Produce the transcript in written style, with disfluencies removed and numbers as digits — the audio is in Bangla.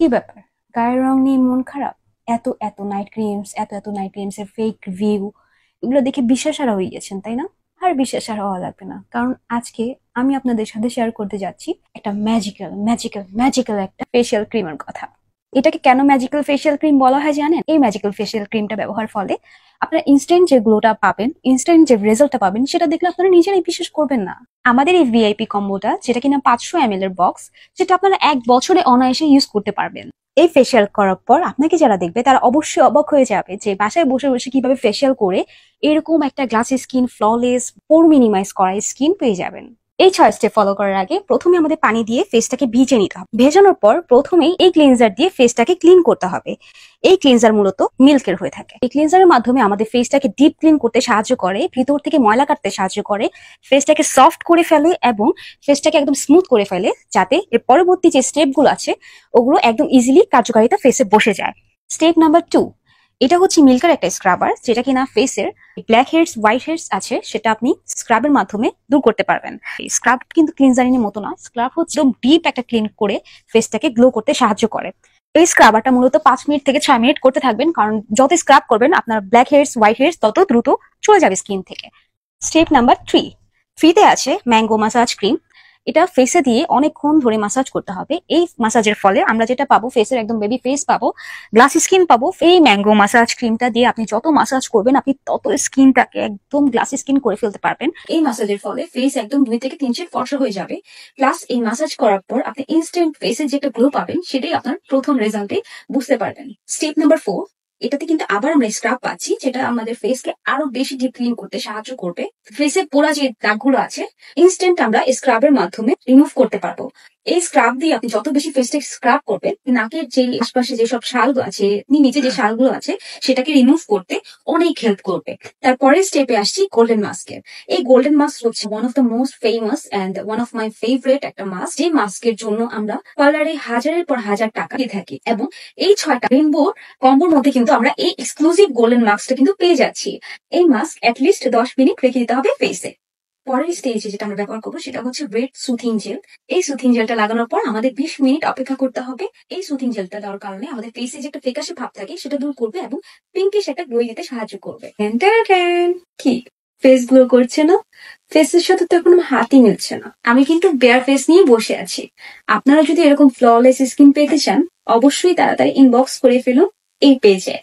কি ব্যাপার? গায়ের রং নিয়ে মন খারাপ? এত এত নাইট ক্রিমস, এত এত নাইট ক্রিমস এর ফেক রিভিউ, এগুলো দেখে বিশ্বাসহারা হয়ে গেছেন, তাই না? আর বিশ্বাসহারা হওয়া লাগবে না, কারণ আজকে আমি আপনাদের সাথে শেয়ার করতে যাচ্ছি একটা ম্যাজিক্যাল ম্যাজিক্যাল ম্যাজিক্যাল একটা ফেশিয়াল ক্রিমের কথা। এটাকে কেন ম্যাজিক্যাল ফেশিয়াল ক্রিম বলা হয় জানেন? এই ম্যাজিক্যাল ফেশিয়াল ক্রিমটা ব্যবহার ফলে আপনারা ইনস্ট্যান্ট যে গ্লোটা পাবেন, ইনস্ট্যান্ট যে রেজাল্টটা পাবেন, সেটা দেখলে আপনারা নিজেরাই বিশ্বাস করবেন না। আমাদের এই ভিআইপি কম্বোটা, যেটা কিনা 500 ml এর বক্স, সেটা আপনারা 1 বছরে অনায়াসে ইউজ করতে পারবেন। এই ফেশিয়াল করার পর আপনাকে যারা দেখবে তারা অবশ্যই অবাক হয়ে যাবে যে বাসায় বসে বসে কিভাবে ফেশিয়াল করে এরকম একটা গ্লাসি স্কিন, ফ্ললেস, পোর মিনিমাইজ করা স্কিন পেয়ে যাবেন। এই 6 স্টেপ ফলো করার আগে প্রথমে আমাদের পানি দিয়ে ফেসটাকে ভিজে নিতে হবে। ভেজানোর পর প্রথমেই এই ক্লিনজার দিয়ে ফেসটাকে ক্লিন করতে হবে। এই ক্লিনজার মূলত মিল্কের হয়ে থাকে। এই ক্লিনজারের মাধ্যমে আমাদের ফেসটাকে ডিপ ক্লিন করতে সাহায্য করে, ভিতর থেকে ময়লা কাটতে সাহায্য করে, ফেসটাকে সফট করে ফেলে এবং ফেসটাকে একদম স্মুথ করে ফেলে, যাতে এর পরবর্তী যে স্টেপগুলো আছে ওগুলো একদম ইজিলি কার্যকারিতা ফেসে বসে যায়। স্টেপ নাম্বার 2, এটা হচ্ছে মিল্কের একটা স্ক্রাবার, যেটা কিনা ফেসের ব্ল্যাক হেডস, হোয়াইট হেডস আছে সেটা আপনি স্ক্রাবের মাধ্যমে দূর করতে পারবেন। এই স্ক্রাব কিন্তু ক্লিনজারিং এর মতো না, স্ক্রাব হচ্ছে একদম ডিপ একটা ক্লিন করে ফেসটাকে গ্লো করতে সাহায্য করে। এই স্ক্রাবারটা মূলত 5 মিনিট থেকে 6 মিনিট করতে থাকবেন, কারণ যত স্ক্রাব করবেন আপনার ব্ল্যাক হেডস, হোয়াইট হেডস তত দ্রুত চলে যাবে স্কিন থেকে। স্টেপ নাম্বার 3তে আছে ম্যাঙ্গো মাসাজ ক্রিম। এটা ফেসে দিয়ে অনেকক্ষণ ধরে মাসাজ করতে হবে। এই মাসাজের ফলে আমরা যেটা পাবো, ফেসের একদম বেবি ফেস পাবো, গ্লাসি স্কিন পাবো। এই ম্যাঙ্গো মাসাজ ক্রিমটা দিয়ে আপনি যত মাসাজ করবেন, আপনি তত স্কিনটাকে একদম গ্লাসি স্কিন করে ফেলতে পারবেন। এই মাসাজের ফলে ফেস একদম 2 থেকে 3 শেড ফর্সা হয়ে যাবে। প্লাস এই মাসাজ করার পর আপনি ইনস্ট্যান্ট ফেসে যে একটা গ্লো পাবেন, সেটাই আপনার প্রথম রেজাল্টে বুঝতে পারবেন। স্টেপ নাম্বার 4, এটাতে কিন্তু আবার আমরা স্ক্রাব পাচ্ছি, যেটা আমাদের ফেসকে আরো বেশি ডিপ ক্লিন করতে সাহায্য করবে। ফেসে পোড়া যে দাগগুলো আছে ইনস্ট্যান্ট আমরা স্ক্রাবের মাধ্যমে রিমুভ করতে পারবো। এই স্ক্রাব দিয়ে আপনি যত বেশি ফেসটা স্ক্রাব করবেন, নাকের যে আশপাশে যেসব শালগুলো আছে, নিচে যে শালগুলো আছে, সেটাকে রিমুভ করতে অনেক হেল্প করবে। তারপরের স্টেপে আসছি গোল্ডেন মাস্কের। এই গোল্ডেন মাস্ক হচ্ছে one of the most famous and one of my favourite একটা মাস্ক। যে মাস্কের জন্য আমরা পার্লারে হাজারের পর হাজার টাকা দিয়ে থাকি, এবং এই 6টা রেইনবো কম্বোর মধ্যে কিন্তু আমরা এই এক্সক্লুসিভ গোল্ডেন মাস্কটা কিন্তু পেয়ে যাচ্ছি। এই মাস্ক অ্যাটলিস্ট 10 মিনিট রেখে দিতে হবে ফেসে। পরের স্টেজে যেটা আমরা ব্যবহার করবো সেটা হচ্ছে রেড সুথিং জেল। এই সুথিং জেলটা লাগানোর পর আমাদের 20 মিনিট অপেক্ষা করতে হবে। এই সুথিং জেলটা দেওয়ার কারণে আমাদের ফেসে যে একটা ফ্যাকাশে ভাব থাকে সেটা দূর করবে এবং পিঙ্কিশ একটা গ্লো দিতে সাহায্য করবে। কি ফেস গ্লো করছে না? ফেসের সাথে তো এখন হাতই মিলছে না। আমি কিন্তু বেয়ার ফেস নিয়ে বসে আছি। আপনারা যদি এরকম ফ্ললেস স্কিন পেতে চান, অবশ্যই তাড়াতাড়ি ইনবক্স করে ফেলুন এই পেজে।